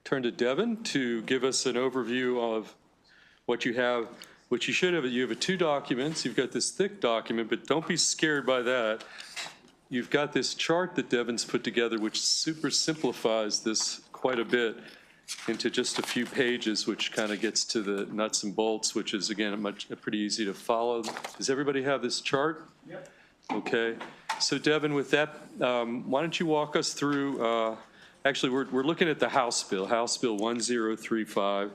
turn to Devin to give us an overview of what you have, what you should have. You have two documents. You've got this thick document, but don't be scared by that. You've got this chart that Devin's put together, which super simplifies this quite a bit into just a few pages, which kind of gets to the nuts and bolts, which is, again, pretty easy to follow. Does everybody have this chart? Yep. Okay. So, Devin, with that, why don't you walk us through, actually, we're looking at the House Bill 1035,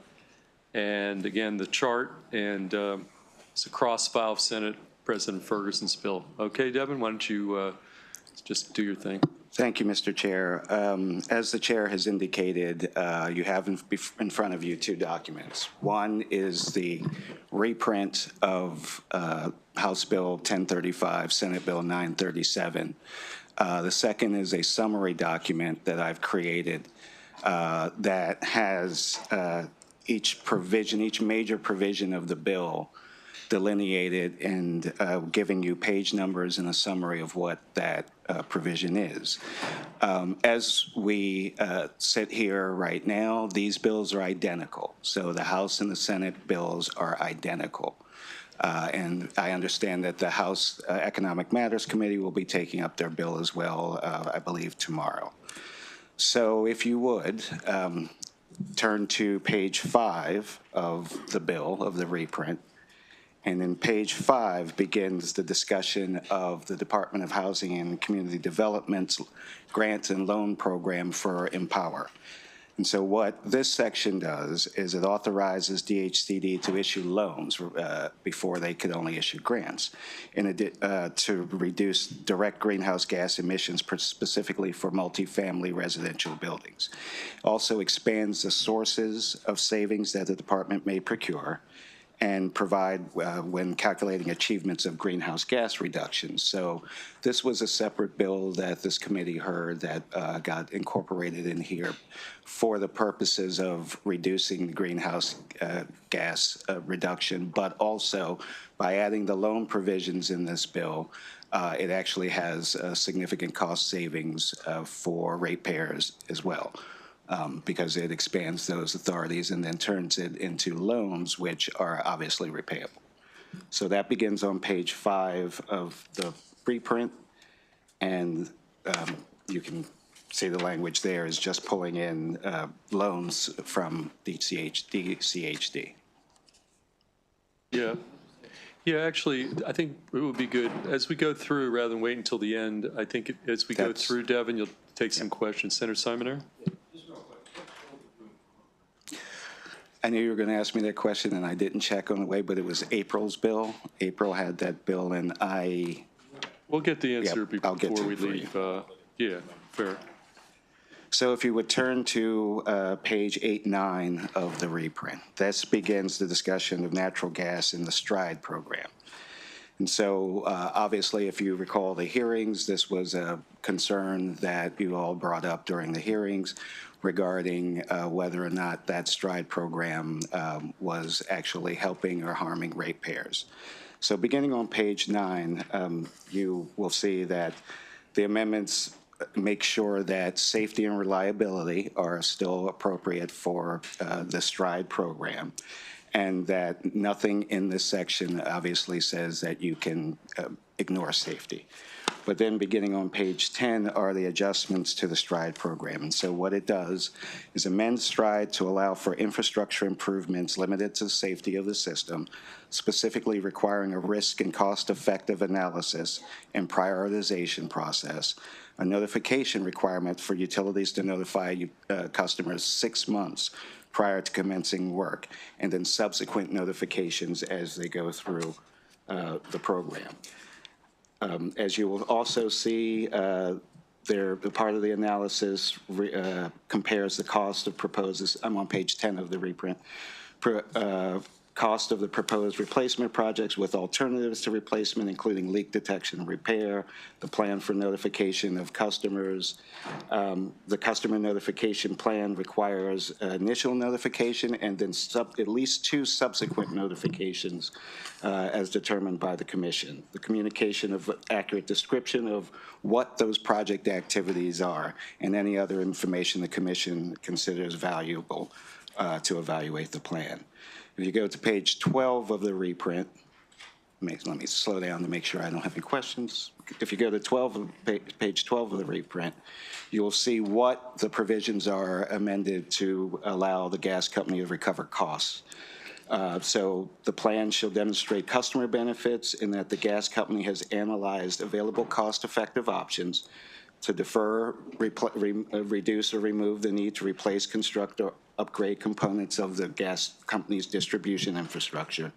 and, again, the chart, and it's a cross-file of Senate President Ferguson's bill. Okay, Devin, why don't you just do your thing? Thank you, Mr. Chair. As the chair has indicated, you have in front of you two documents. One is the reprint of House Bill 1035, Senate Bill 937. The second is a summary document that I've created that has each provision, each major provision of the bill delineated and giving you page numbers and a summary of what that provision is. As we sit here right now, these bills are identical. So the House and the Senate bills are identical. And I understand that the House Economic Matters Committee will be taking up their bill as well, I believe, tomorrow. So if you would, turn to page 5 of the bill, of the reprint. And then page 5 begins the discussion of the Department of Housing and Community Development's grant and loan program for Empower. And so what this section does is it authorizes DHCD to issue loans before they could only issue grants to reduce direct greenhouse gas emissions specifically for multifamily residential buildings. Also expands the sources of savings that the department may procure and provide when calculating achievements of greenhouse gas reductions. So this was a separate bill that this committee heard that got incorporated in here for the purposes of reducing the greenhouse gas reduction, but also by adding the loan provisions in this bill, it actually has significant cost savings for ratepayers as well. Because it expands those authorities and then turns it into loans, which are obviously repayable. So that begins on page 5 of the preprint, and you can see the language there is just pulling in loans from DHCD. Yeah. Yeah, actually, I think it would be good, as we go through, rather than wait until the end, I think as we go through, Devin, you'll take some questions. Senator Simoner? I knew you were going to ask me that question, and I didn't check on the way, but it was April's bill. April had that bill, and We'll get the answer before we leave. Yeah, fair. So if you would turn to page 8-9 of the reprint, this begins the discussion of natural gas in the STRIDE program. And so obviously, if you recall the hearings, this was a concern that you all brought up during the hearings regarding whether or not that STRIDE program was actually helping or harming ratepayers. So beginning on page 9, you will see that the amendments make sure that safety and reliability are still appropriate for the STRIDE program, and that nothing in this section obviously says that you can ignore safety. But then beginning on page 10 are the adjustments to the STRIDE program. And so what it does is amend STRIDE to allow for infrastructure improvements limited to the safety of the system, specifically requiring a risk and cost-effective analysis and prioritization process, a notification requirement for utilities to notify customers 6 months prior to commencing work, and then subsequent notifications as they go through the program. As you will also see, the part of the analysis compares the cost of proposed, I'm on page 10 of the reprint, cost of the proposed replacement projects with alternatives to replacement, including leak detection and repair, the plan for notification of customers. The customer notification plan requires initial notification and then at least 2 subsequent notifications as determined by the commission. The communication of accurate description of what those project activities are and any other information the commission considers valuable to evaluate the plan. If you go to page 12 of the reprint, let me slow down to make sure I don't have any questions. If you go to page 12 of the reprint, you'll see what the provisions are amended to allow the gas company to recover costs. So the plan shall demonstrate customer benefits in that the gas company has analyzed available cost-effective options to defer, reduce, or remove the need to replace, construct, or upgrade components of the gas company's distribution infrastructure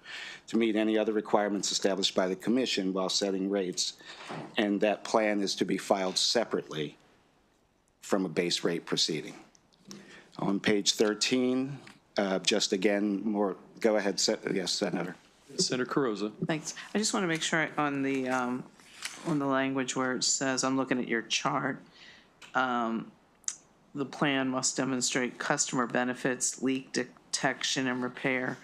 to meet any other requirements established by the commission while setting rates, and that plan is to be filed separately from a base rate proceeding. On page 13, just again, more, go ahead, yes, Senator. Senator Carrozza. Thanks. I just want to make sure on the language where it says, I'm looking at your chart, the plan must demonstrate customer benefits, leak detection and repair,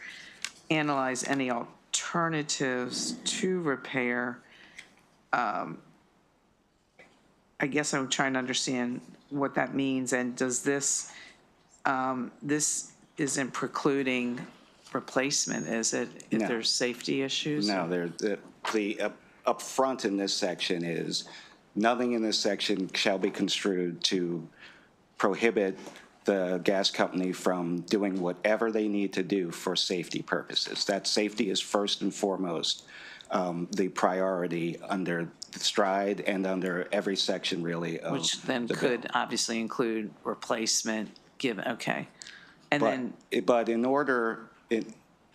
analyze any alternatives to repair. I guess I'm trying to understand what that means, and does this, this isn't precluding replacement, is it, if No. there's safety issues? No, the up front in this section is, nothing in this section shall be construed to prohibit the gas company from doing whatever they need to do for safety purposes. That safety is first and foremost the priority under the STRIDE and under every section really of Which then the could bill. obviously include replacement, given, okay. And then, But in order,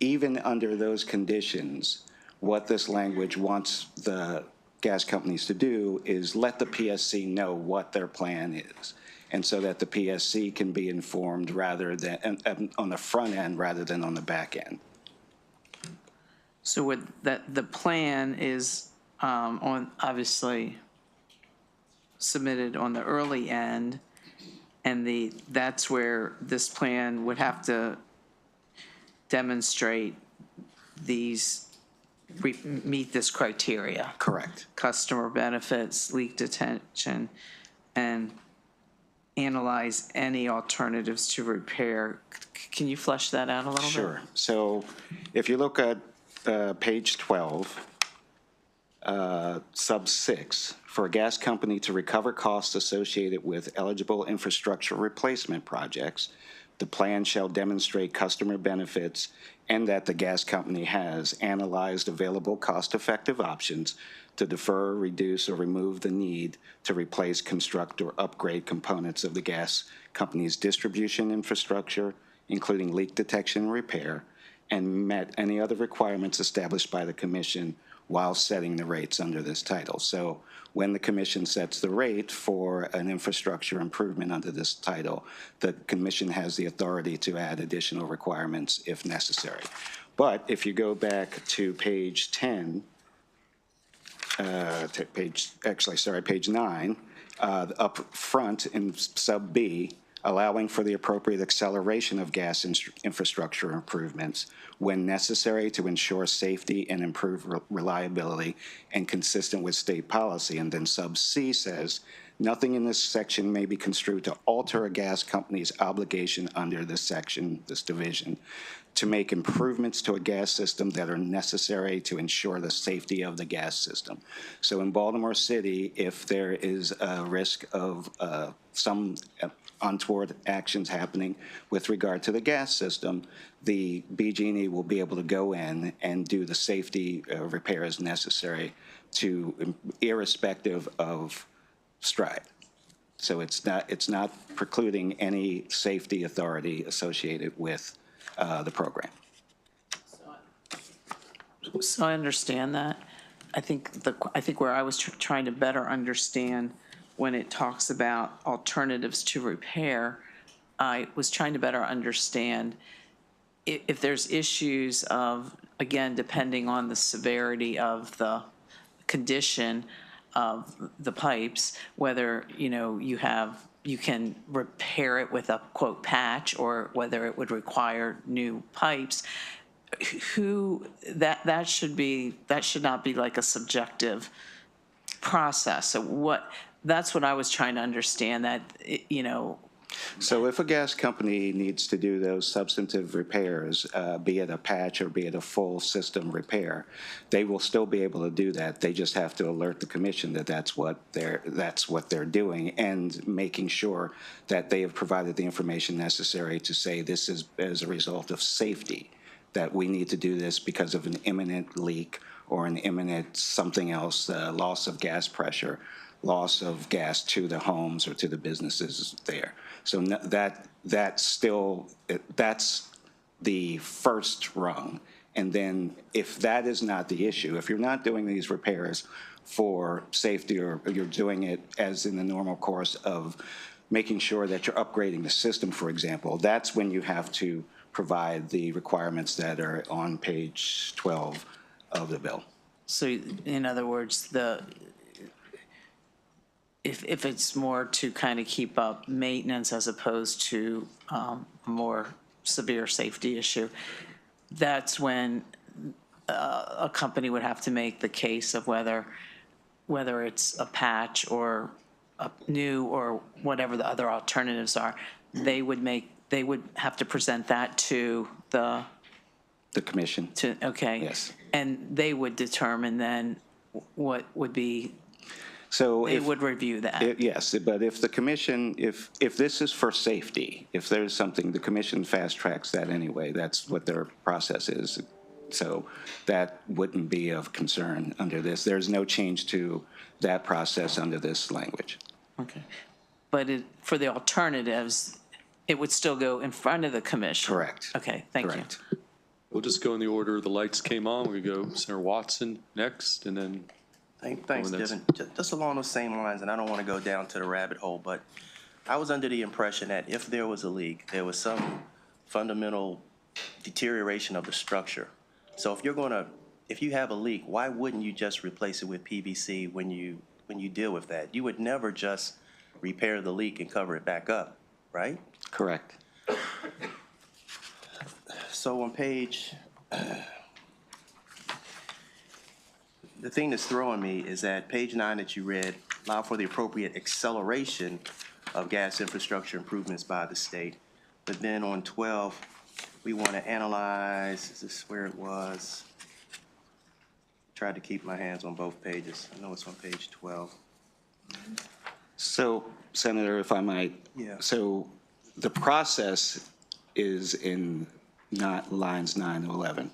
even under those conditions, what this language wants the gas companies to do is let the PSC know what their plan is, and so that the PSC can be informed rather than on the front end rather than on the back end. so would that, the plan is on, obviously submitted on the early end, and that's where this plan would have to demonstrate these, meet this criteria. Correct. Customer benefits, leak detection, and analyze any alternatives to repair. Can you flesh that out a little bit? Sure. So if you look at page 12, sub 6, for a gas company to recover costs associated with eligible infrastructure replacement projects, the plan shall demonstrate customer benefits and that the gas company has analyzed available cost-effective options to defer, reduce, or remove the need to replace, construct, or upgrade components of the gas company's distribution infrastructure, including leak detection and repair, and met any other requirements established by the commission while setting the rates under this title. So when the commission sets the rate for an infrastructure improvement under this title, the commission has the authority to add additional requirements if necessary. But if you go back to page 10, page 9, up front in sub B, allowing for the appropriate acceleration of gas infrastructure improvements when necessary to ensure safety and improve reliability and consistent with state policy. And then sub C says, nothing in this section may be construed to alter a gas company's obligation under this section, this division, to make improvements to a gas system that are necessary to ensure the safety of the gas system. So in Baltimore City, if there is a risk of some untoward actions happening with regard to the gas system, the BG&E will be able to go in and do the safety repairs necessary to, irrespective of STRIDE. So it's not precluding any safety authority associated with the program. So I understand that. I think where I was trying to better understand when it talks about alternatives to repair, I was trying to better understand if there's issues of, again, depending on the severity of the condition of the pipes, whether, you can repair it with a quote patch, or whether it would require new pipes, that should not be like a subjective process. So that's what I was trying to understand, that, So if a gas company needs to do those substantive repairs, be it a patch or be it a full system repair, they will still be able to do that. They just have to alert the commission that that's what they're doing, and making sure that they have provided the information necessary to say this is as a result of safety, that we need to do this because of an imminent leak or an imminent something else, loss of gas pressure, loss of gas to the homes or to the businesses there. So that's the first rung. And then if that is not the issue, if you're not doing these repairs for safety, or you're doing it as in the normal course of making sure that you're upgrading the system, for example, that's when you have to provide the requirements that are on page 12 of the bill. so in other words, if it's more to kind of keep up maintenance as opposed to a more severe safety issue, that's when a company would have to make the case of whether it's a patch or a new or whatever the other alternatives are. They would have to present that to the commission. Okay. Yes. And they would determine then what would be. So They would review that. Yes, but if the commission, if this is for safety, if there's something, the commission fast tracks that anyway. That's what their process is. So that wouldn't be of concern under this. There's no change to that process under this language. Okay. But for the alternatives, it would still go in front of the commission? Correct. Okay, thank you. Correct. We'll just go in the order the lights came on. We go Senator Watson next, and then Thanks, Devin. Just along those same lines, and I don't want to go down to the rabbit hole, but I was under the impression that if there was a leak, there was some fundamental deterioration of the structure. So if you have a leak, why wouldn't you just replace it with PVC when you deal with that? You would never just repair the leak and cover it back up, right? Correct. So on page, the thing that's throwing me is that page 9 that you read, allow for the appropriate acceleration of gas infrastructure improvements by the state. But then on 12, we want to analyze, is this where it was? Tried to keep my hands on both pages. I know it's on page 12. So, Senator, if I might. Yeah. So the process is in not lines 9 to 11.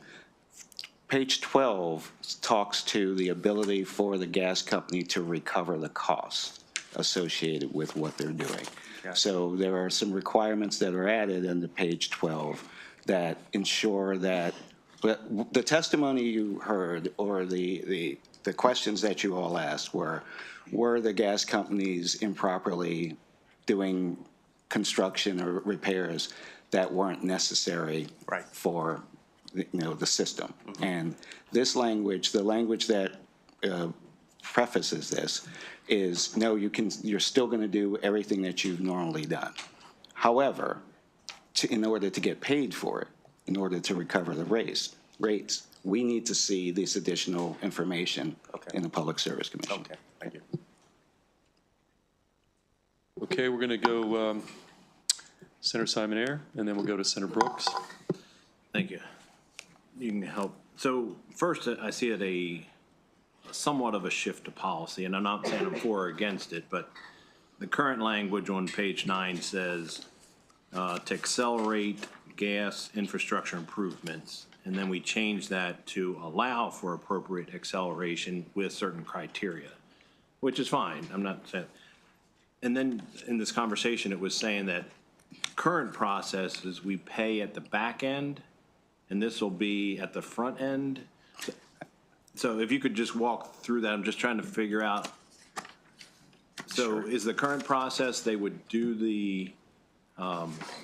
Page 12 talks to the ability for the gas company to recover the cost associated with what they're doing. Gotcha. So there are some requirements that are added under page 12 that ensure that the testimony you heard, or the questions that you all asked were the gas companies improperly doing construction or repairs that weren't necessary Right. for the system. Mm-hmm. And this language, the language that prefaces this, is no, you're still going to do everything that you've normally done. However, in order to get paid for it, in order to recover the rates, we need to see this additional information in the Public Service Commission. Okay, thank you. Okay, we're going to go Senator Simon Ayer, and then we'll go to Senator Brooks. Thank you. You can help. So first, I see it a somewhat of a shift to policy, and I'm not saying I'm for or against it, but the current language on page 9 says to accelerate gas infrastructure improvements, and then we change that to allow for appropriate acceleration with certain criteria, which is fine. I'm not saying. And then in this conversation, it was saying that current process is we pay at the back end, and this will be at the front end. So if you could just walk through that, I'm just trying to figure out. So is the current process, they would do the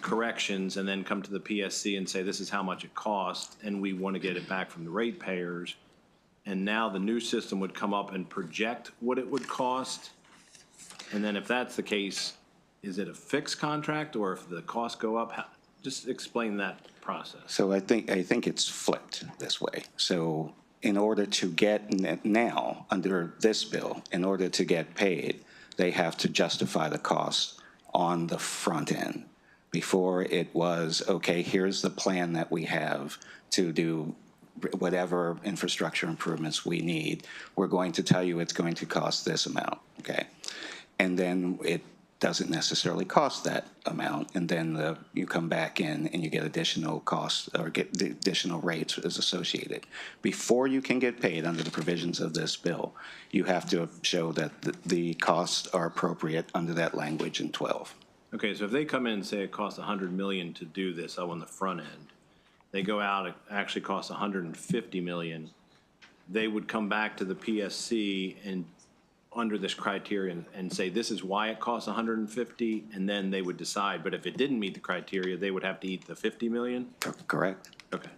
corrections and then come to the PSC and say, this is how much it cost, and we want to get it back from the ratepayers. And now the new system would come up and project what it would cost. And then if that's the case, is it a fixed contract, or if the costs go up? Just explain that process. So I think it's flipped this way. So in order to get now, under this bill, in order to get paid, they have to justify the cost on the front end. Before it was, okay, here's the plan that we have to do whatever infrastructure improvements we need. We're going to tell you it's going to cost this amount, okay? And then it doesn't necessarily cost that amount, and then you come back in and you get additional costs or get the additional rates as associated. Before you can get paid under the provisions of this bill, you have to show that the costs are appropriate under that language in 12. Okay, so if they come in and say it costs $100 million to do this on the front end, they go out, it actually costs $150 million, they would come back to the PSC and under this criteria and say, this is why it costs 150, and then they would decide. But if it didn't meet the criteria, they would have to eat the 50 million? Correct. Okay.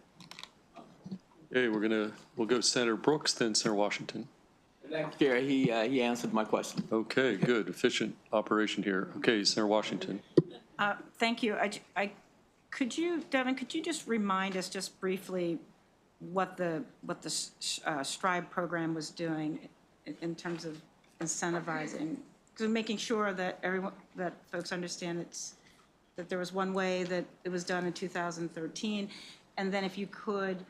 Okay, we'll go Senator Brooks, then Senator Washington. Chair, he answered my question. Okay, good, efficient operation here. Okay, Senator Washington. Thank you. Devin, could you just remind us just briefly what the STRIVE program was doing in terms of incentivizing, because making sure that that folks understand that there was one way that it was done in 2013, and then if you could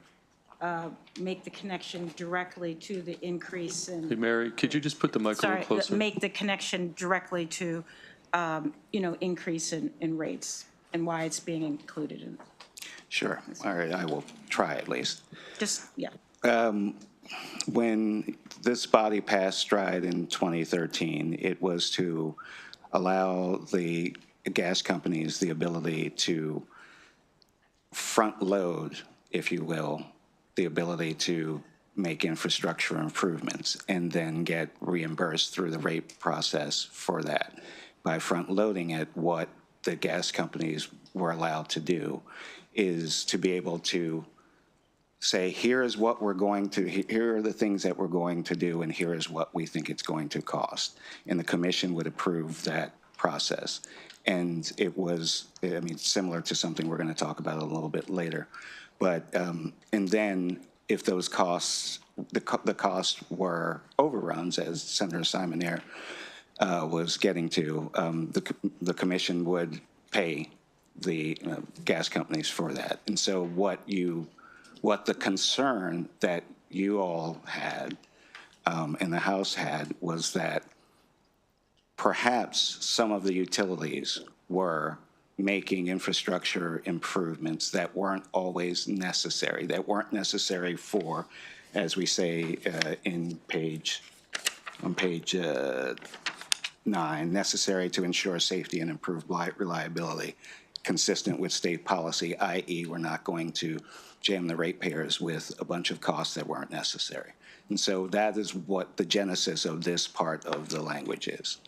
make the connection directly to the increase in. Hey, Mary, could you just put the mic a little closer? Make the connection directly to, increase in rates and why it's being included in. Sure. All right, I will try at least. Just, yeah. When this body passed STRIDE in 2013, it was to allow the gas companies the ability to front load, if you will, the ability to make infrastructure improvements and then get reimbursed through the rate process for that. By front loading it, what the gas companies were allowed to do is to be able to say, here is what we're going to, here are the things that we're going to do, and here is what we think it's going to cost. And the commission would approve that process. And it was, I mean, similar to something we're going to talk about a little bit later. But, and then if those costs, the costs were overruns, as Senator Simon there was getting to, the commission would pay the gas companies for that. And so what the concern that you all had and the House had was that perhaps some of the utilities were making infrastructure improvements that weren't always necessary, that weren't necessary for, as we say on page 9, necessary to ensure safety and improve reliability, consistent with state policy, i.e. we're not going to jam the ratepayers with a bunch of costs that weren't necessary. And so that is what the genesis of this part of the language is.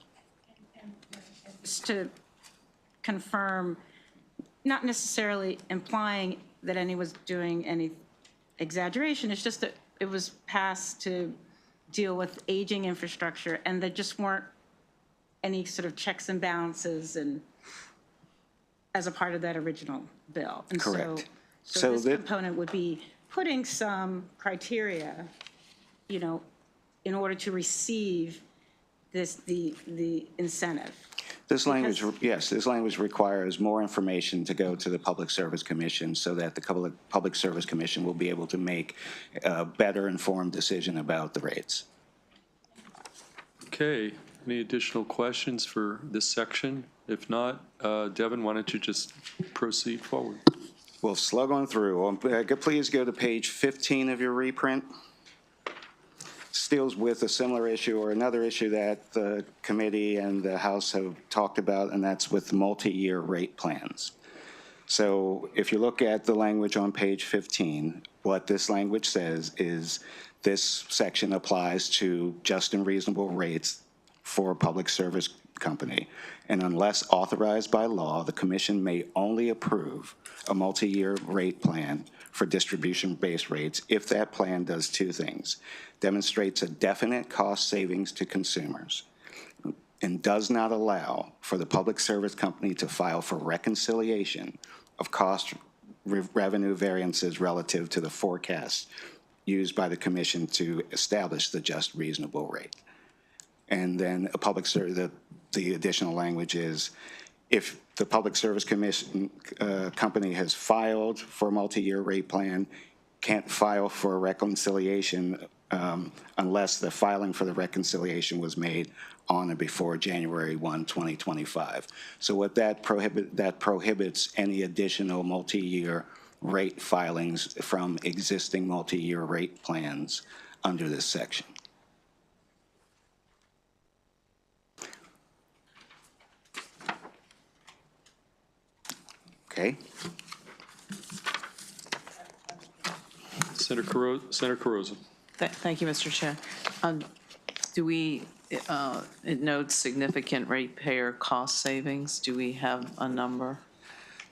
Just to confirm, not necessarily implying that anyone was doing any exaggeration, it's just that it was passed to deal with aging infrastructure, and there just weren't any sort of checks and balances and as a part of that original bill. And Correct. So this component would be putting some criteria, in order to receive the incentive. This language, yes, this language requires more information to go to the Public Service Commission so that the Public Service Commission will be able to make a better informed decision about the rates. Okay, any additional questions for this section? If not, Devin, why don't you just proceed forward? We'll slug on through. Please go to page 15 of your reprint. This deals with a similar issue or another issue that the committee and the House have talked about, and that's with multi-year rate plans. So if you look at the language on page 15, what this language says is this section applies to just and reasonable rates for public service company, and unless authorized by law, the commission may only approve a multi-year rate plan for distribution-based rates if that plan does two things: demonstrates a definite cost savings to consumers, and does not allow for the public service company to file for reconciliation of cost revenue variances relative to the forecast used by the commission to establish the just reasonable rate. And then a public service, the additional language is, if the Public Service Commission company has filed for a multi-year rate plan, can't file for a reconciliation unless the filing for the reconciliation was made on or before January 1, 2025. So what that prohibits any additional multi-year rate filings from existing multi-year rate plans under this section. Okay. Senator Carrozza. Thank you, Mr. Chair. Do we, it notes significant ratepayer cost savings. Do we have a number?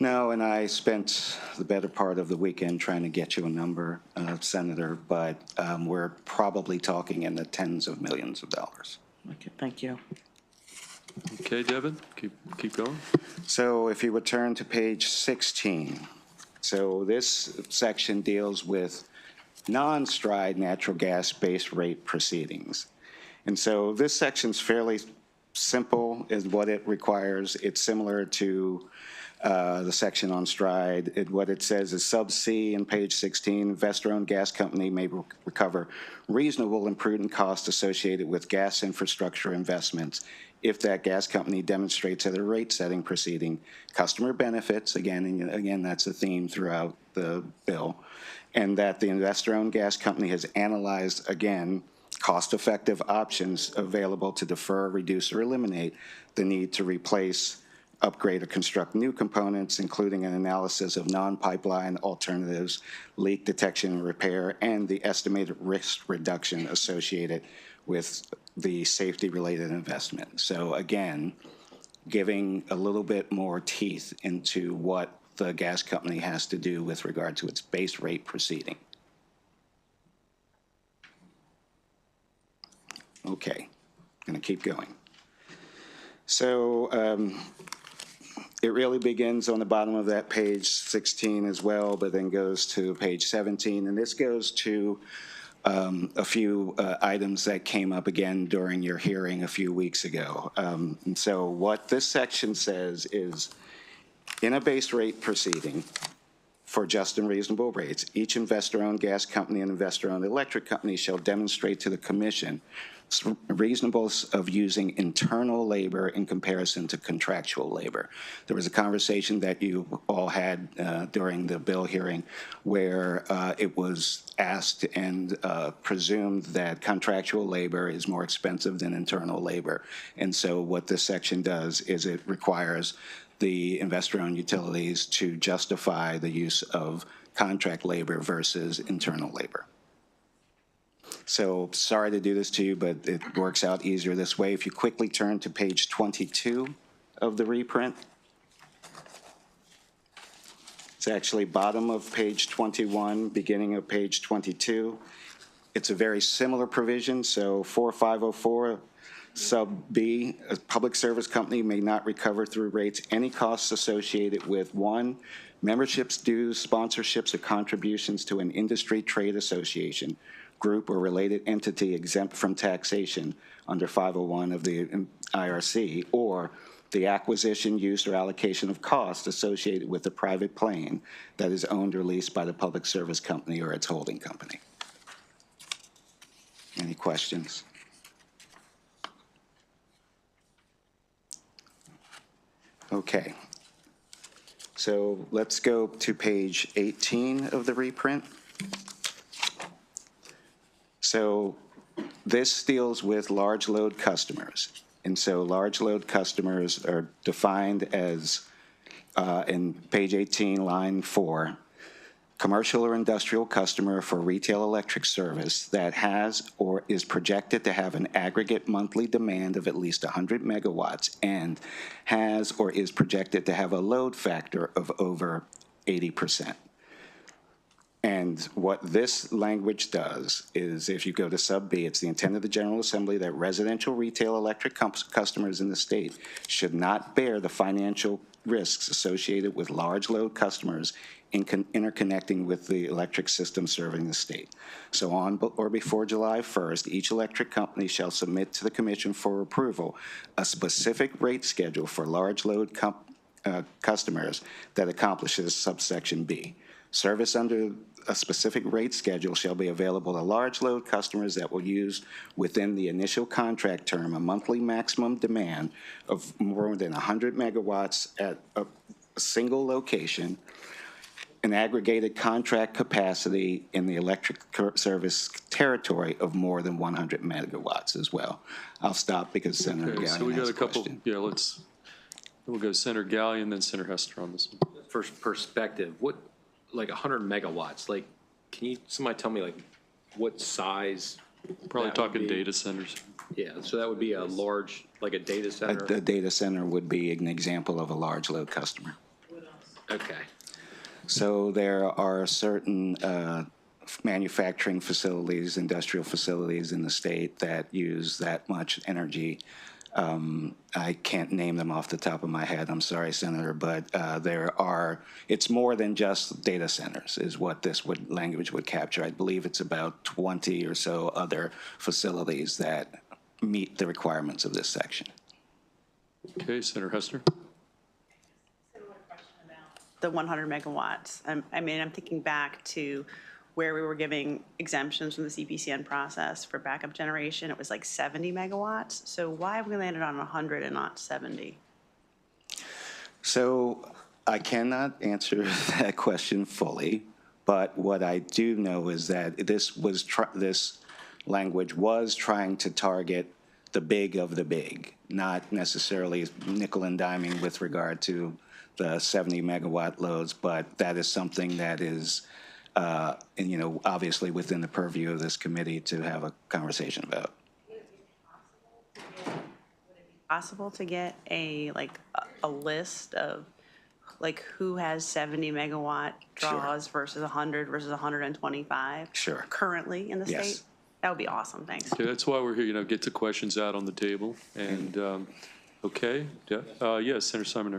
No, and I spent the better part of the weekend trying to get you a number, Senator, but we're probably talking in the tens of millions of dollars. Okay, thank you. Okay, Devin, keep going. So if you would turn to page 16. So this section deals with non-stride natural gas base rate proceedings. And so this section's fairly simple is what it requires. It's similar to the section on stride. What it says is sub C in page 16, investor-owned gas company may recover reasonable and prudent costs associated with gas infrastructure investments if that gas company demonstrates at a rate-setting proceeding customer benefits, again, that's a theme throughout the bill, and that the investor-owned gas company has analyzed, again, cost-effective options available to defer, reduce, or eliminate the need to replace, upgrade, or construct new components, including an analysis of non-pipeline alternatives, leak detection and repair, and the estimated risk reduction associated with the safety-related investment. So again, giving a little bit more teeth into what the gas company has to do with regard to its base rate proceeding. Okay, gonna keep going. So it really begins on the bottom of that page 16 as well, but then goes to page 17, and this goes to a few items that came up again during your hearing a few weeks ago. And so what this section says is, in a base rate proceeding for just and reasonable rates, each investor-owned gas company and investor-owned electric company shall demonstrate to the commission reasonableness of using internal labor in comparison to contractual labor. There was a conversation that you all had during the bill hearing where it was asked and presumed that contractual labor is more expensive than internal labor. And so what this section does is it requires the investor-owned utilities to justify the use of contract labor versus internal labor. So sorry to do this to you, but it works out easier this way. If you quickly turn to page 22 of the reprint. It's actually bottom of page 21, beginning of page 22. It's a very similar provision, so 4504 sub B, a public service company may not recover through rates any costs associated with, one, memberships, dues, sponsorships, or contributions to an industry, trade association, group, or related entity exempt from taxation under 501 of the IRC, or the acquisition, use, or allocation of costs associated with a private plane that is owned or leased by the public service company or its holding company. Any questions? Okay. So let's go to page 18 of the reprint. So this deals with large load customers. And so large load customers are defined as, in page 18, line 4, commercial or industrial customer for retail electric service that has or is projected to have an aggregate monthly demand of at least 100 megawatts and has or is projected to have a load factor of over 80%. And what this language does is, if you go to sub B, it's the intent of the General Assembly that residential retail electric customers in the state should not bear the financial risks associated with large load customers interconnecting with the electric system serving the state. So on or before July 1st, each electric company shall submit to the Commission for approval a specific rate schedule for large load customers that accomplishes subsection B. Service under a specific rate schedule shall be available to large load customers that will use within the initial contract term a monthly maximum demand of more than 100 megawatts at a single location, an aggregated contract capacity in the electric service territory of more than 100 megawatts as well. I'll stop because Senator Okay, so we Gallion got has a a couple, question. we'll go Senator Gallion, then Senator Hester on this one. First perspective, what, like 100 megawatts, like, can you, somebody tell me, like, what size? Probably that would talking be? data centers. Yeah, so that would be a large, like a data center? A data center would be an example of a large load customer. Okay. So there are certain manufacturing facilities, industrial facilities in the state that use that much energy. I can't name them off the top of my head, I'm sorry, Senator, but it's more than just data centers is what this language would capture. I believe it's about 20 or so other facilities that meet the requirements of this section. Okay, Senator Hester. The 100 megawatts. I mean, I'm thinking back to where we were giving exemptions from the CPCN process for backup generation. It was like 70 megawatts. So why have we landed on 100 and not 70? So I cannot answer that question fully, but what I do know is that this language was trying to target the big of the big, not necessarily nickel and diming with regard to the 70 megawatt loads, but that is something that is, obviously within the purview of this committee to have a conversation about. Possible to get a list of like who has 70 megawatt draws versus 100 versus 125? Sure. Currently in the Yes. state? That would be awesome, thanks. Okay, that's why we're here, get the questions out on the table. And, okay, yes, Senator Sumner.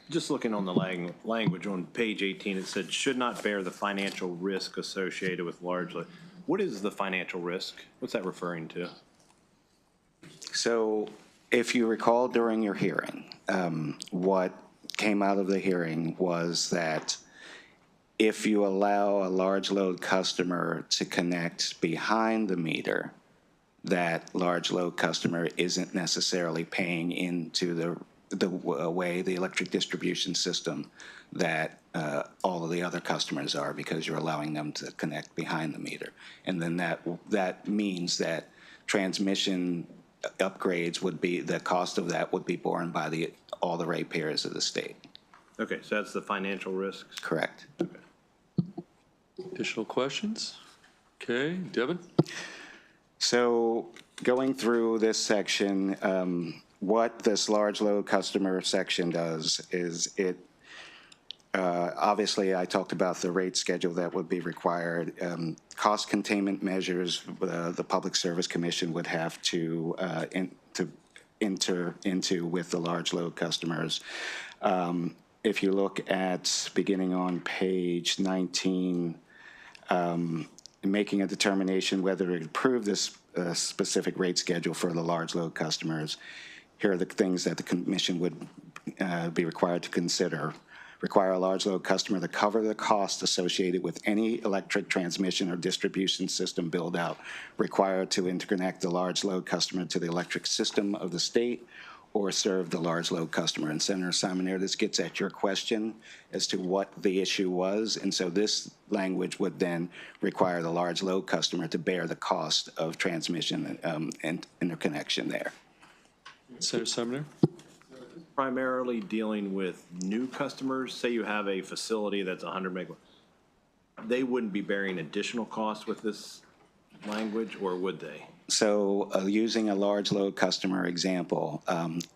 Just looking on the language on page 18, it said should not bear the financial risk associated with large load. What is the financial risk? What's that referring to? So if you recall during your hearing, what came out of the hearing was that if you allow a large load customer to connect behind the meter, that large load customer isn't necessarily paying into the way the electric distribution system that all of the other customers are, because you're allowing them to connect behind the meter. And then that means that transmission upgrades would be, the cost of that would be borne by all the ratepayers of the state. Okay, so that's the financial risks? Correct. Additional questions? Okay, Devin? So going through this section, what this large load customer section does is it, obviously I talked about the rate schedule that would be required. Cost containment measures the Public Service Commission would have to enter into with the large load customers. If you look at beginning on page 19, making a determination whether to approve this specific rate schedule for the large load customers, here are the things that the commission would be required to consider. Require a large load customer to cover the cost associated with any electric transmission or distribution system build out required to interconnect the large load customer to the electric system of the state or serve the large load customer. And Senator Simoneau, this gets at your question as to what the issue was. And so this language would then require the large load customer to bear the cost of transmission and interconnection there. Senator Sumner? Primarily dealing with new customers. Say you have a facility that's 100 megawatts. they wouldn't be bearing additional costs with this language, or would they? So using a large load customer example,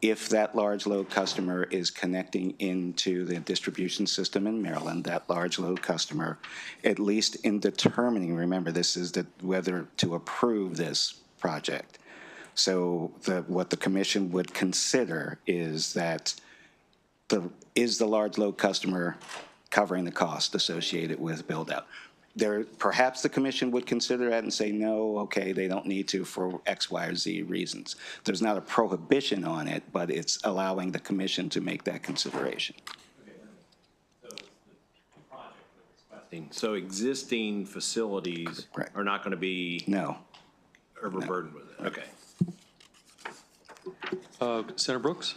if that large load customer is connecting into the distribution system in Maryland, that large load customer, at least in determining, remember, this is whether to approve this project. So what the commission would consider is that is the large load customer covering the cost associated with build out? Perhaps the commission would consider that and say, no, okay, they don't need to for X, Y, or Z reasons. There's not a prohibition on it, but it's allowing the commission to make that consideration. So existing facilities Correct. are not going to be No. overburdened with it? Okay. Senator Brooks?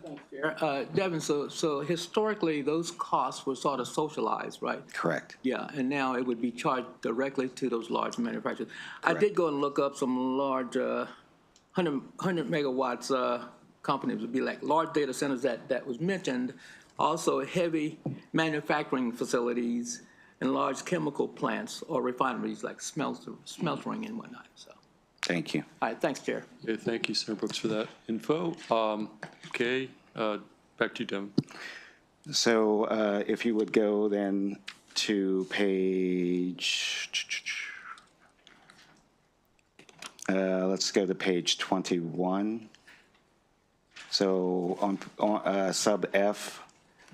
Thanks, Chair. Devin, so historically, those costs were sort of socialized, right? Correct. Yeah, and now it would be charged directly to those large manufacturers. I did go and look up some large 100 megawatts companies, would be like large data centers that was mentioned, also heavy manufacturing facilities and large chemical plants or refineries like smeltering and whatnot, so. Thank you. All right, thanks, Chair. Okay, thank you, Senator Brooks, for that info. Okay, back to you, Devin. So if you would go then to page, let's go to page 21. So on sub F,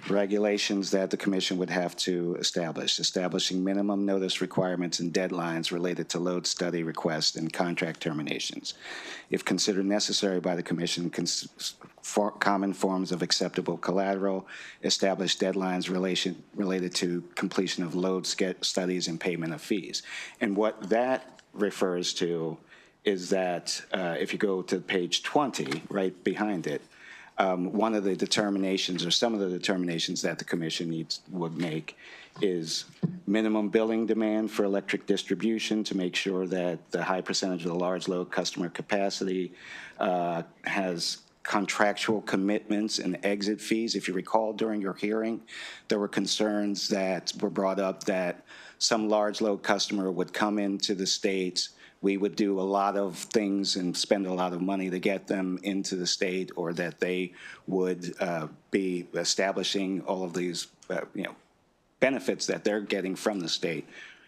regulations that the commission would have to establishing minimum notice requirements and deadlines related to load study requests and contract terminations. If considered necessary by the commission, common forms of acceptable collateral, establish deadlines related to completion of load studies and payment of fees. And what that refers to is that if you go to page 20, right behind it, one of the determinations or some of the determinations that the commission would make is minimum billing demand for electric distribution to make sure that the high percentage of the large load customer capacity has contractual commitments and exit fees. If you recall during your hearing, there were concerns that were brought up that some large load customer would come into the state. We would do a lot of things and spend a lot of money to get them into the state, or that they would be establishing all of these, benefits that they're getting from the state.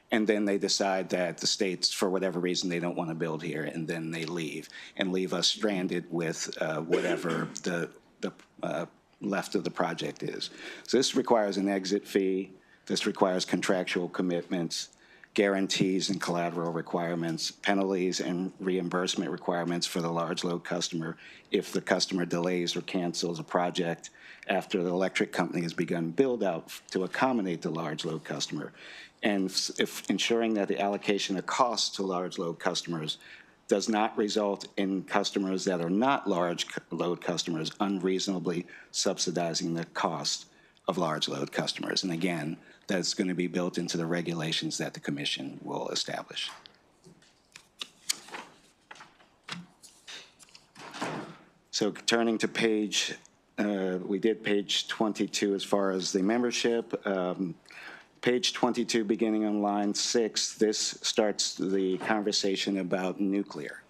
And then they decide that the states, for whatever reason, they don't want to build here, and then they leave and leave us stranded with whatever the left of the project is. So this requires an exit fee. This requires contractual commitments, guarantees and collateral requirements, penalties and reimbursement requirements for the large load customer if the customer delays or cancels a project after the electric company has begun build out to accommodate the large load customer. And if ensuring that the allocation of costs to large load customers does not result in customers that are not large load customers unreasonably subsidizing the cost of large load customers. And again, that's going to be built into the regulations that the commission will establish. So turning to page, we did page 22 as far as the membership. Page 22, beginning on line 6, this starts the conversation about nuclear.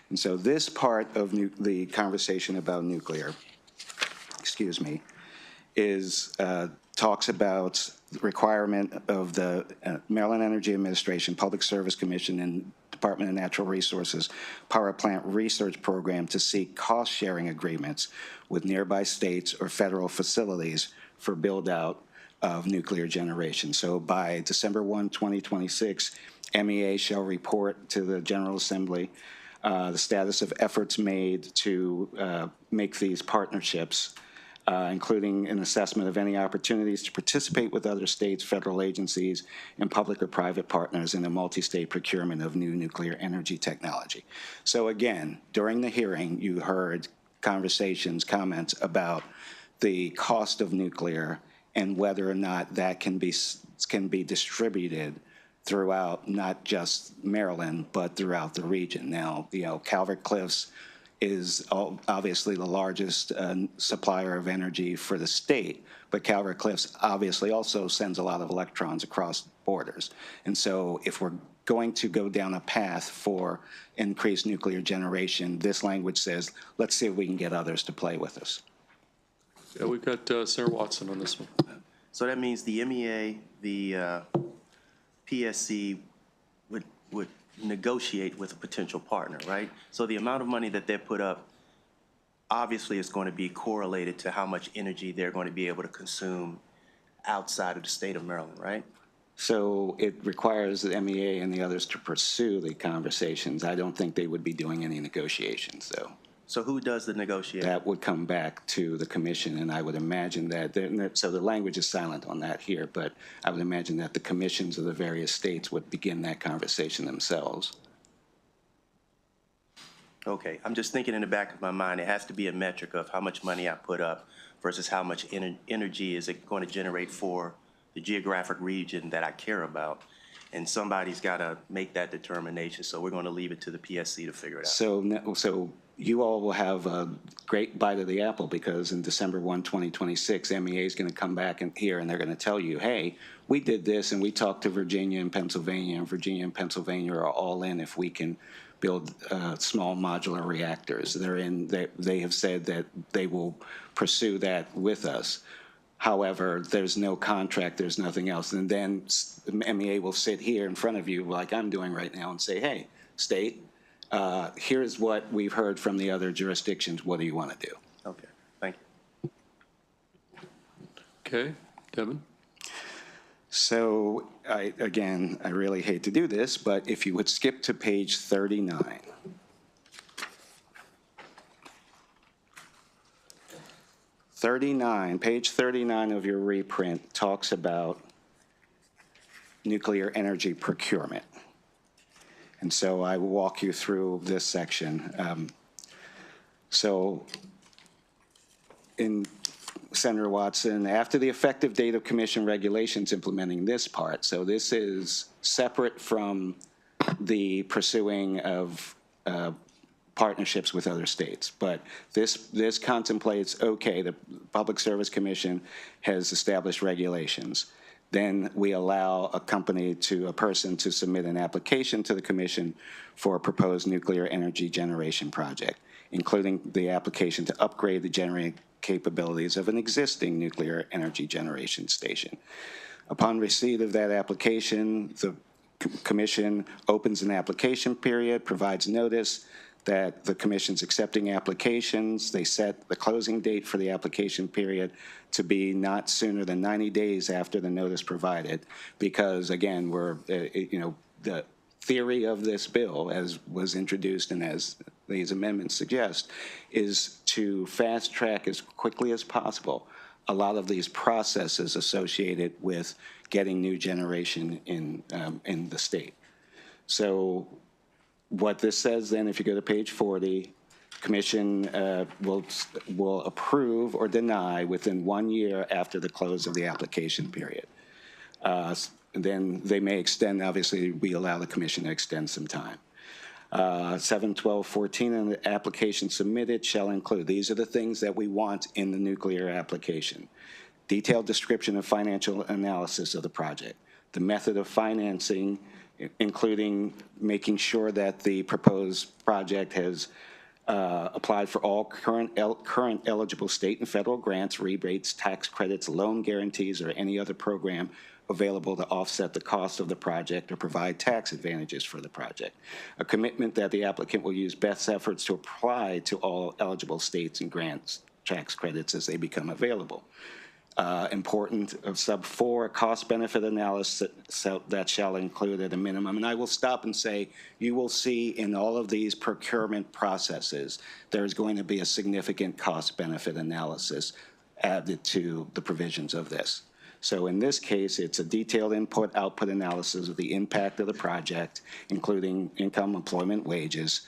And so this part of the conversation about nuclear, is talks about the requirement of the Maryland Energy Administration, Public Service Commission, and Department of Natural Resources Power Plant Research Program to seek cost-sharing agreements with nearby states or federal facilities for build-out of nuclear generation. So by December 1, 2026, MEA shall report to the General Assembly the status of efforts made to make these partnerships, including an assessment of any opportunities to participate with other states, federal agencies, and public or private partners in a multi-state procurement of new nuclear energy technology. So again, during the hearing, you heard comments about the cost of nuclear and whether or not that can be distributed throughout not just Maryland, but throughout the region. Now, Calvert Cliffs is obviously the largest supplier of energy for the state, but Calvert Cliffs obviously also sends a lot of electrons across borders. And so if we're going to go down a path for increased nuclear generation, this language says, let's see if we can get others to play with us. Yeah, we've got Senator Watson on this one. So that means the MEA, the PSC would negotiate with a potential partner, right? So the amount of money that they put up obviously is going to be correlated to how much energy they're going to be able to consume outside of the state of Maryland, right? So it requires the MEA and the others to pursue the conversations. I don't think they would be doing any negotiations, though. So who does the negotiating? That would come back to the commission, and I would imagine that, so the language is silent on that here, but I would imagine that the commissions of the various states would begin that conversation themselves. Okay, I'm just thinking in the back of my mind, it has to be a metric of how much money I put up versus how much energy is it going to generate for the geographic region that I care about. And somebody's got to make that determination, so we're going to leave it to the PSC to figure it out. So you all will have a great bite of the apple, because in December 1, 2026, MEA is going to come back in here and they're going to tell you, hey, we did this and we talked to Virginia and Pennsylvania, and Virginia and Pennsylvania are all in if we can build small modular reactors. They have said that they will pursue that with us. However, there's no contract, there's nothing else. And then MEA will sit here in front of you like I'm doing right now and say, hey, state, here's what we've heard from the other jurisdictions. What do you want to do? Okay, thank you. Okay, Devin? So, I really hate to do this, but if you would skip to page 39. Page 39 of your reprint talks about nuclear energy procurement. And so I will walk you through this section. So in Senator Watson, after the effective date of commission regulations implementing this part, so this is separate from the pursuing of partnerships with other states. But this contemplates, okay, the Public Service Commission has established regulations. Then we allow a person to submit an application to the commission for a proposed nuclear energy generation project, including the application to upgrade the generating capabilities of an existing nuclear energy generation station. Upon receipt of that application, the commission opens an application period, provides notice that the commission's accepting applications. They set the closing date for the application period to be not sooner than 90 days after the notice provided, because again, the theory of this bill, as was introduced and as these amendments suggest, is to fast track as quickly as possible a lot of these processes associated with getting new generation in the state. So what this says then, if you go to page 40, commission will approve or deny within 1 year after the close of the application period. Then they may extend, obviously, we allow the commission to extend some time. 7/12/14, and the application submitted shall include, these are the things that we want in the nuclear application: detailed description of financial analysis of the project, the method of financing, including making sure that the proposed project has applied for all current eligible state and federal grants, rebates, tax credits, loan guarantees, or any other program available to offset the cost of the project or provide tax advantages for the project. A commitment that the applicant will use best efforts to apply to all eligible states and grants, tax credits as they become available. Important of sub 4, cost-benefit analysis that shall include at a minimum. And I will stop and say, you will see in all of these procurement processes, there is going to be a significant cost-benefit analysis added to the provisions of this. So in this case, it's a detailed input-output analysis of the impact of the project, including income, employment, wages.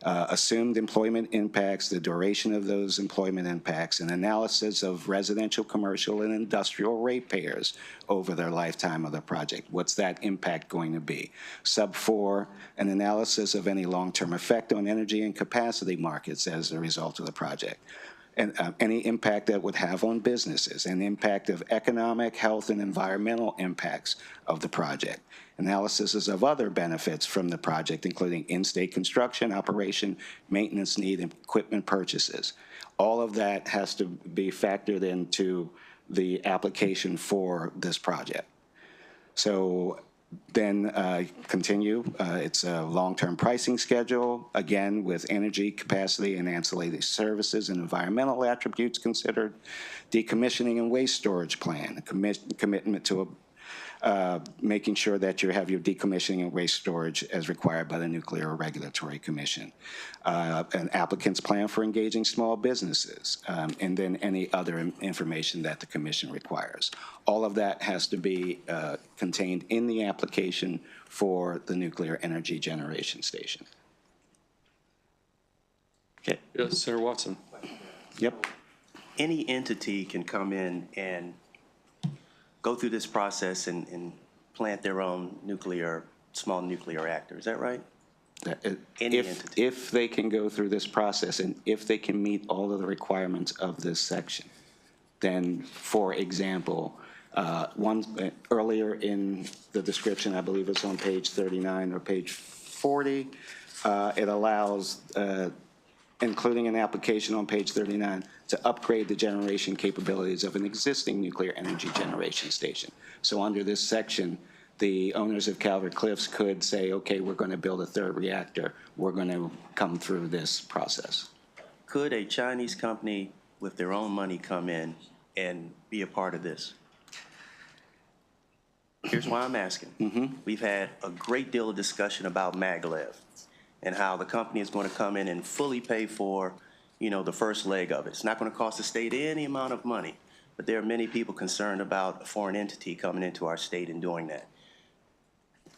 assumed employment impacts, the duration of those employment impacts, an analysis of residential, commercial, and industrial ratepayers over their lifetime of the project. What's that impact going to be? Sub 4, an analysis of any long-term effect on energy and capacity markets as a result of the project. And any impact that would have on businesses, and impact of economic, health, and environmental impacts of the project. Analysis of other benefits from the project, including in-state construction, operation, maintenance need, and equipment purchases. All of that has to be factored into the application for this project. So then continue, it's a long-term pricing schedule, again, with energy, capacity, and ancillary services and environmental attributes considered, decommissioning and waste storage plan, a commitment to making sure that you have your decommissioning and waste storage as required by the Nuclear Regulatory Commission, an applicant's plan for engaging small businesses, and then any other information that the commission requires. All of that has to be contained in the application for the nuclear energy generation station. Okay. Yes, Senator Watson. Yep. Any entity can come in and go through this process and plant their own small nuclear reactor. Is that right? Any entity. If they can go through this process and if they can meet all of the requirements of this section, then, for example, earlier in the description, I believe it's on page 39 or page 40, it allows, including an application on page 39, to upgrade the generation capabilities of an existing nuclear energy generation station. So under this section, the owners of Calvert Cliffs could say, okay, we're going to build a third reactor. We're going to come through this process. Could a Chinese company with their own money come in and be a part of this? Here's why I'm asking. We've had a great deal of discussion about maglev and how the company is going to come in and fully pay for, the first leg of it. It's not going to cost the state any amount of money, but there are many people concerned about a foreign entity coming into our state and doing that.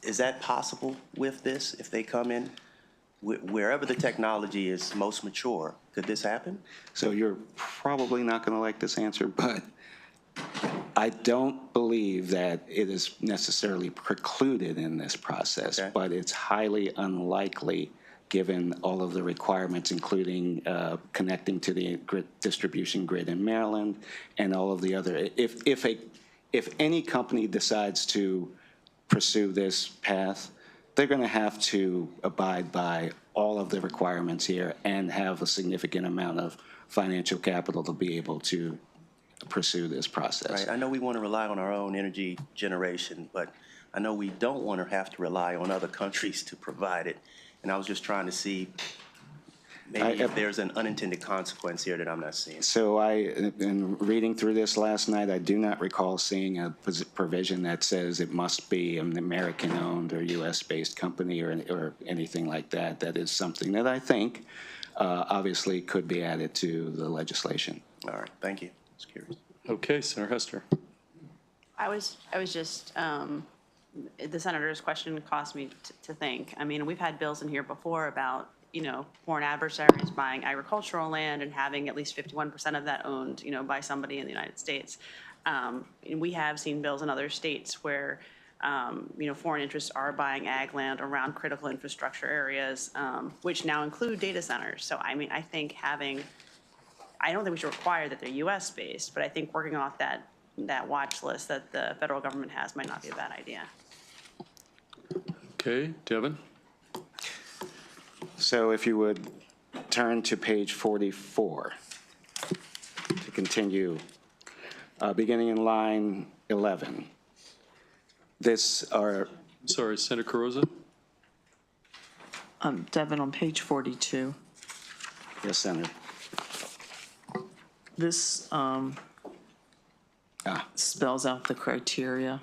Is that possible with this if they come in? Wherever the technology is most mature, could this happen? So you're probably not going to like this answer, but I don't believe that it is necessarily precluded in this process, Okay. But it's highly unlikely given all of the requirements, including connecting to the distribution grid in Maryland and all of the other. If any company decides to pursue this path, they're going to have to abide by all of the requirements here and have a significant amount of financial capital to be able to pursue this process. Right. I know we want to rely on our own energy generation, but I know we don't want to have to rely on other countries to provide it. And I was just trying to see maybe if there's an unintended consequence here that I'm not seeing. So in reading through this last night, I do not recall seeing a provision that says it must be an American-owned or U.S.-based company or anything like that. That is something that I think obviously could be added to the legislation. All right. Thank you. Just curious. Okay, Senator Hester. I was just, the senator's question caused me to think. I mean, we've had bills in here before about, foreign adversaries buying agricultural land and having at least 51% of that owned, by somebody in the United States. And we have seen bills in other states where, foreign interests are buying ag land around critical infrastructure areas, which now include data centers. So, I mean, I think I don't think we should require that they're U.S.-based, but I think working off that watch list that the federal government has might not be a bad idea. Okay, Devin. So if you would turn to page 44 to continue, beginning in line 11. Sorry, Senator Carrozza. Devin, on page 42, Yes, Senator. this spells out the criteria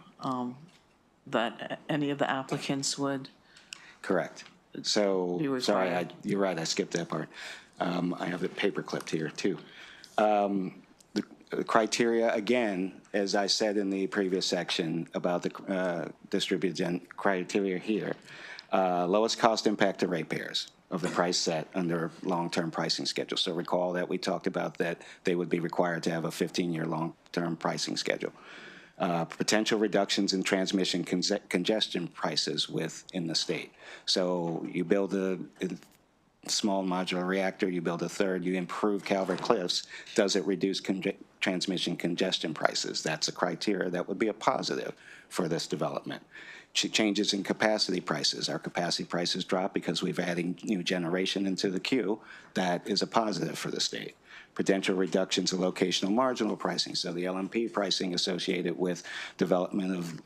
that any of the applicants would. Correct. So, You were sorry, quiet. you're right, I skipped that part. I have it paper clipped here, too. The criteria, again, as I said in the previous section about the distributed criteria here, lowest cost impact to ratepayers. of the price set under long-term pricing schedule. So recall that we talked about that they would be required to have a 15-year long-term pricing schedule. Potential reductions in transmission congestion prices within the state. So you build a small modular reactor, you build a third, you improve Calvert Cliffs, does it reduce transmission congestion prices? That's a criteria that would be a positive for this development. Changes in capacity prices. Our capacity prices drop because we've adding new generation into the queue. That is a positive for the state. Potential reductions in locational marginal pricing. So the LMP pricing associated with development of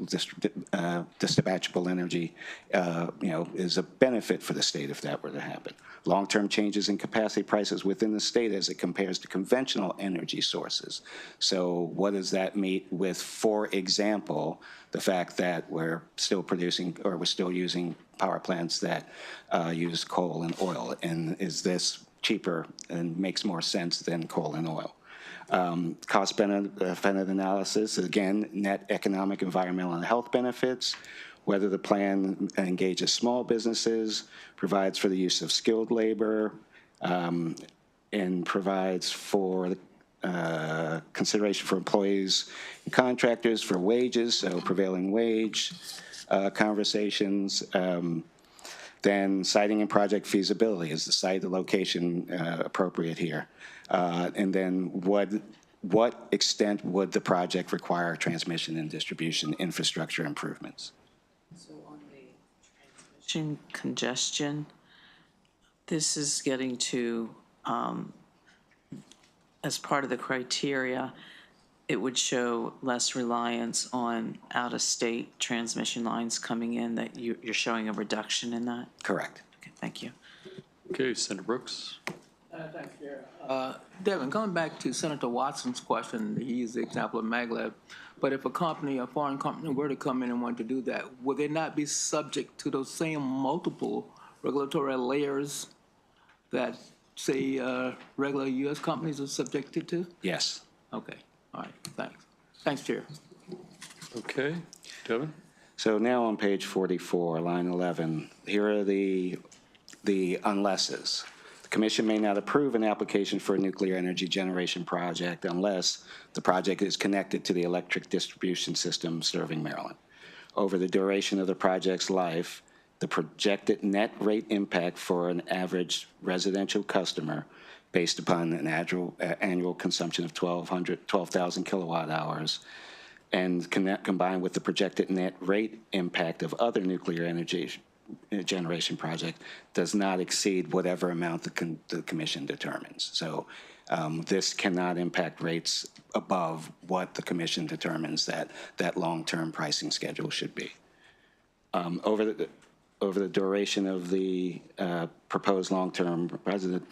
dispatchable energy, is a benefit for the state if that were to happen. Long-term changes in capacity prices within the state as it compares to conventional energy sources. So what does that meet with, for example, the fact that we're still producing or we're still using power plants that use coal and oil? And is this cheaper and makes more sense than coal and oil? Cost benefit analysis, again, net economic, environmental, and health benefits, whether the plan engages small businesses, provides for the use of skilled labor, and provides for consideration for employees and contractors, for wages, so prevailing wage conversations. Then siting and project feasibility. Is the site, the location appropriate here? And then what extent would the project require transmission and distribution infrastructure improvements? So on the transmission congestion, this is getting to, as part of the criteria, it would show less reliance on out-of-state transmission lines coming in, that you're showing a reduction in that? Correct. Okay, thank you. Okay, Senator Brooks. Thanks, Chair. Devin, going back to Senator Watson's question, he used the example of maglev, but if a foreign company were to come in and want to do that, would they not be subject to those same multiple regulatory layers that, say, regular U.S. companies are subjected to? Yes. Okay, all right, thanks. Thanks, Chair. Okay, Devin? So now on page 44, line 11, here are the unlesses. The commission may not approve an application for a nuclear energy generation project unless the project is connected to the electric distribution system serving Maryland. Over the duration of the project's life, the projected net rate impact for an average residential customer based upon an annual consumption of 12,000 kilowatt hours, and combined with the projected net rate impact of other nuclear energy generation project, does not exceed whatever amount the commission determines. So this cannot impact rates above what the commission determines that long-term pricing schedule should be. Over the duration of the proposed long-term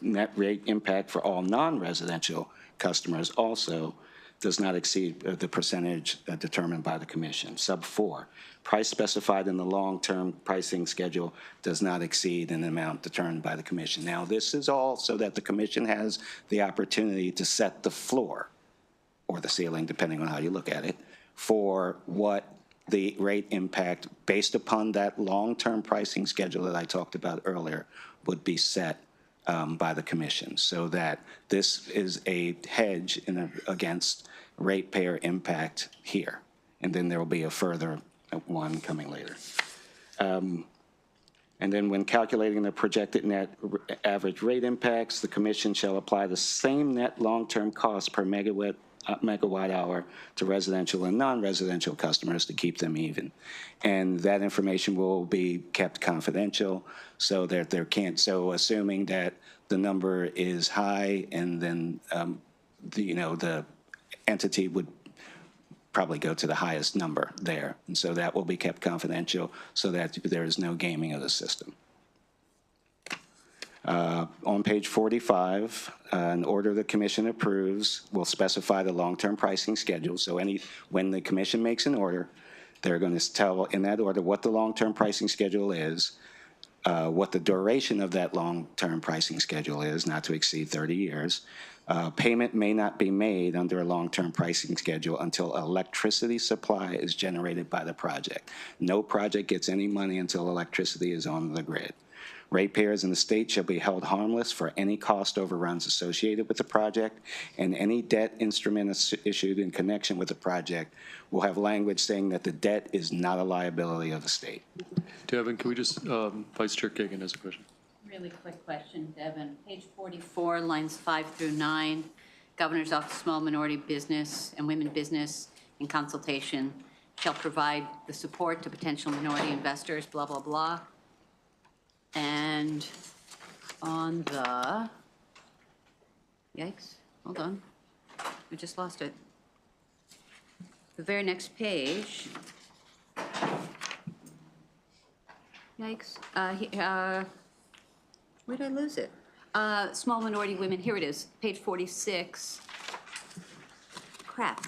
net rate impact for all non-residential customers also does not exceed the percentage determined by the commission. Sub 4, price specified in the long-term pricing schedule does not exceed an amount determined by the commission. Now, this is all so that the commission has the opportunity to set the floor, or the ceiling, depending on how you look at it, for what the rate impact based upon that long-term pricing schedule that I talked about earlier would be set by the commission, so that this is a hedge against ratepayer impact here. And then there will be a further one coming later. And then when calculating the projected net average rate impacts, the commission shall apply the same net long-term cost per megawatt hour to residential and non-residential customers to keep them even. And that information will be kept confidential so that so assuming that the number is high, and then the entity would probably go to the highest number there. And so that will be kept confidential so that there is no gaming of the system. On page 45, an order the commission approves will specify the long-term pricing schedule. So when the commission makes an order, they're going to tell in that order what the long-term pricing schedule is, what the duration of that long-term pricing schedule is, not to exceed 30 years. Payment may not be made under a long-term pricing schedule until electricity supply is generated by the project. No project gets any money until electricity is on the grid. Ratepayers in the state shall be held harmless for any cost overruns associated with the project, and any debt instrument issued in connection with the project will have language saying that the debt is not a liability of the state. Devin, can we just, Vice Chair Kagan has a question. Really quick question, Devin. Page 44, lines 5 through 9, Governor's Office of Small Minority Business and Women Business in consultation shall provide the support to potential minority investors, blah, blah, blah. And on the, yikes, hold on. I just lost it. The very next page. Yikes. Where did I lose it? Small minority women, here it is, page 46. Crap.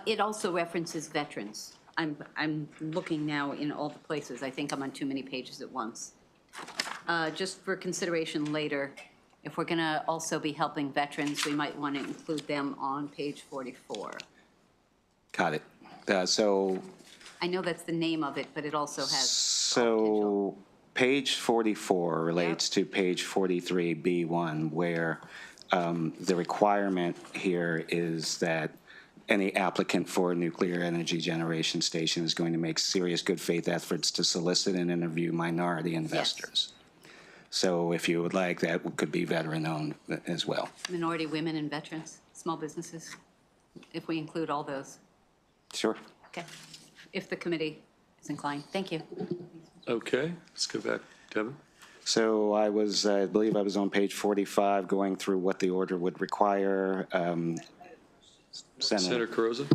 It also references veterans. I'm looking now in all the places. I think I'm on too many pages at once. Just for consideration later, if we're gonna also be helping veterans, we might want to include them on page 44. Got it. So I know that's the name of it, but it also has So page 44 relates to page 43B1, where the requirement here is that any applicant for a nuclear energy generation station is going to make serious good faith efforts to solicit and interview minority investors. So if you would like, that could be veteran-owned as well. minority women and veterans, small businesses, if we include all those. Sure. Okay, if the committee is inclined. Thank you. Okay, let's go back. Devin? So I believe I was on page 45 going through what the order would require. Senator Carrozza?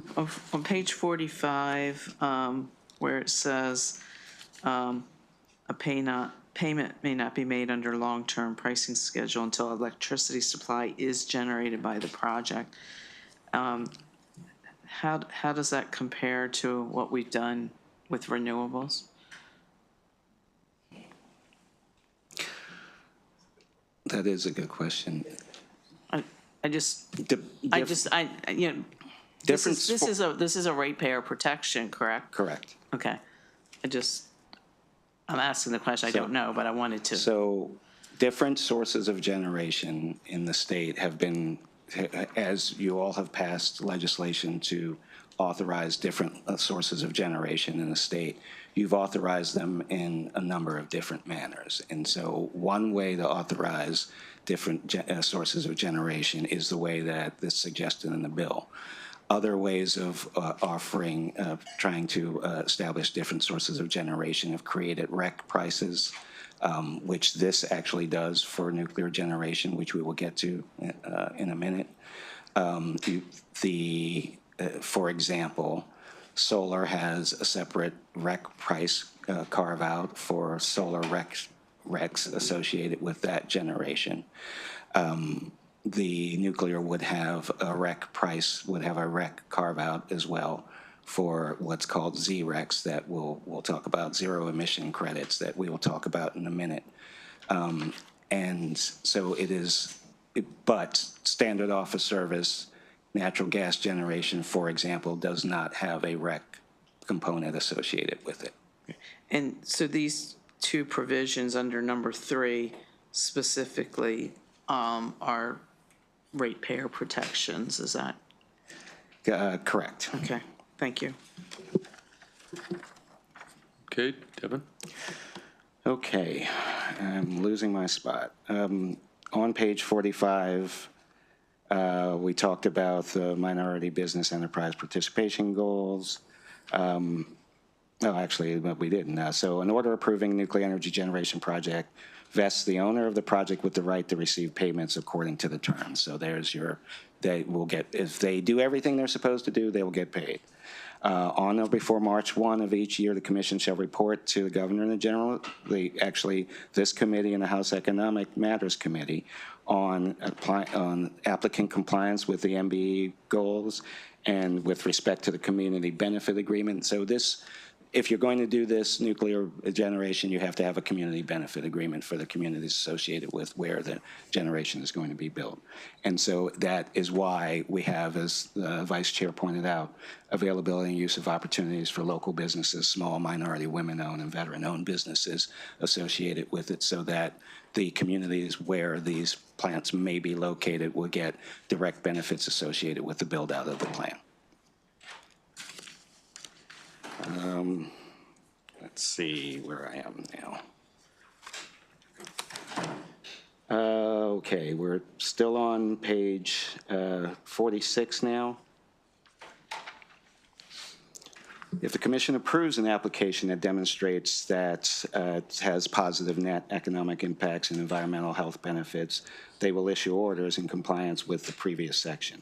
On page 45, where it says, a payment may not be made under long-term pricing schedule until electricity supply is generated by the project. How does that compare to what we've done with renewables? That is a good question. This Difference is a ratepayer protection, correct? Correct. Okay. I'm asking the question, I don't know, but I wanted to. So different sources of generation in the state have been, as you all have passed legislation to authorize different sources of generation in the state, you've authorized them in a number of different manners. And so one way to authorize different sources of generation is the way that this suggested in the bill. Other ways of trying to establish different sources of generation have created REC prices, which this actually does for nuclear generation, which we will get to in a minute. For example, solar has a separate REC price carve out for solar RECs associated with that generation. The nuclear would have a REC price, would have a REC carve out as well for what's called ZRECs that we'll talk about, zero emission credits that we will talk about in a minute. And so it is, but standard office service, natural gas generation, for example, does not have a REC component associated with it. And so these two provisions under number 3 specifically are ratepayer protections, is that? Correct. Okay, thank you. Okay, Devin? Okay, I'm losing my spot. On page 45, we talked about the minority business enterprise participation goals. No, actually, we didn't. So an order approving nuclear energy generation project vests the owner of the project with the right to receive payments according to the terms. So there's they will get, if they do everything they're supposed to do, they will get paid. On or before March 1 of each year, the commission shall report to the governor and the general, this committee and the House Economic Matters Committee on applicant compliance with the MBE goals and with respect to the community benefit agreement. So this if you're going to do this nuclear generation, you have to have a community benefit agreement for the communities associated with where the generation is going to be built. And so that is why we have, as the Vice Chair pointed out, availability and use of opportunities for local businesses, small minority, women-owned, and veteran-owned businesses associated with it, so that the communities where these plants may be located will get direct benefits associated with the build-out of the plant. Let's see where I am now. Okay, we're still on page 46 now. If the commission approves an application that demonstrates that it has positive net economic impacts and environmental health benefits, they will issue orders in compliance with the previous section.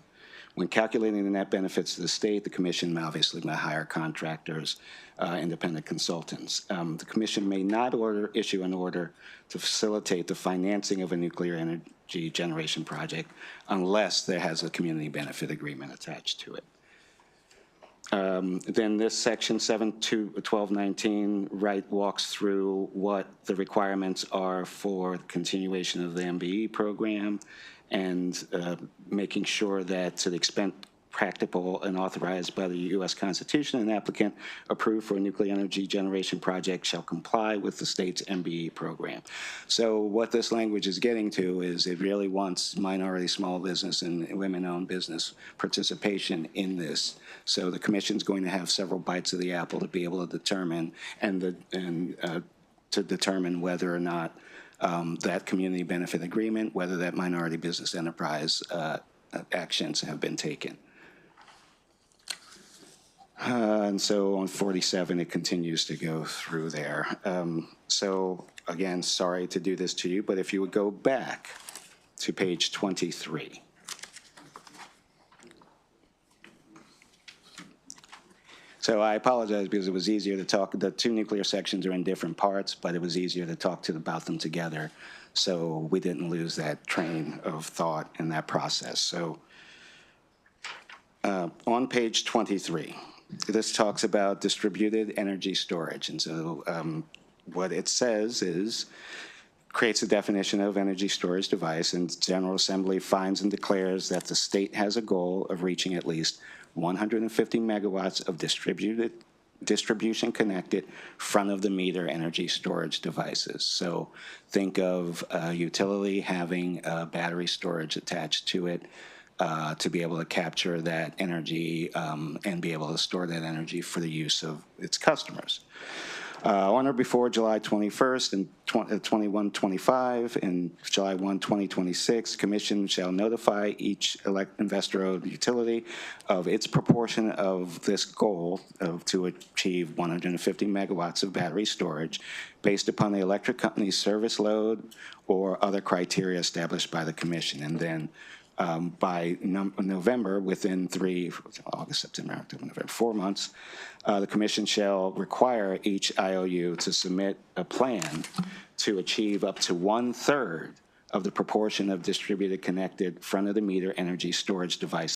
When calculating the net benefits to the state, the commission obviously may hire contractors, independent consultants. The commission may not issue an order to facilitate the financing of a nuclear energy generation project unless there has a community benefit agreement attached to it. Then this section 7.1219 walks through what the requirements are for continuation of the MBE program, and making sure that to the extent practicable and authorized by the U.S. Constitution, an applicant approved for a nuclear energy generation project shall comply with the state's MBE program. So what this language is getting to is it really wants minority, small business, and women-owned business participation in this. So the commission's going to have several bites of the apple to be able to determine to determine whether or not that community benefit agreement, whether that minority business enterprise actions have been taken. And so on 47, it continues to go through there. So again, sorry to do this to you, but if you would go back to page 23. So I apologize because it was easier to talk, the two nuclear sections are in different parts, but it was easier to talk about them together, so we didn't lose that train of thought in that process. So on page 23, this talks about distributed energy storage. And so what it says is, creates a definition of energy storage device, and General Assembly finds and declares that the state has a goal of reaching at least 150 megawatts of distribution-connected front-of-the-meter energy storage devices. So think of a utility having battery storage attached to it to be able to capture that energy and be able to store that energy for the use of its customers. On or before July 21st and 2125 and July 1, 2026, Commission shall notify each investor-owned utility of its proportion of this goal to achieve 150 megawatts of battery storage based upon the electric company's service load or other criteria established by the Commission. And then by November, within August, September, October, November, 4 months, the Commission shall require each IOU to submit a plan to achieve up to 1/3 of the proportion of distributed connected front-of-the-meter energy storage devices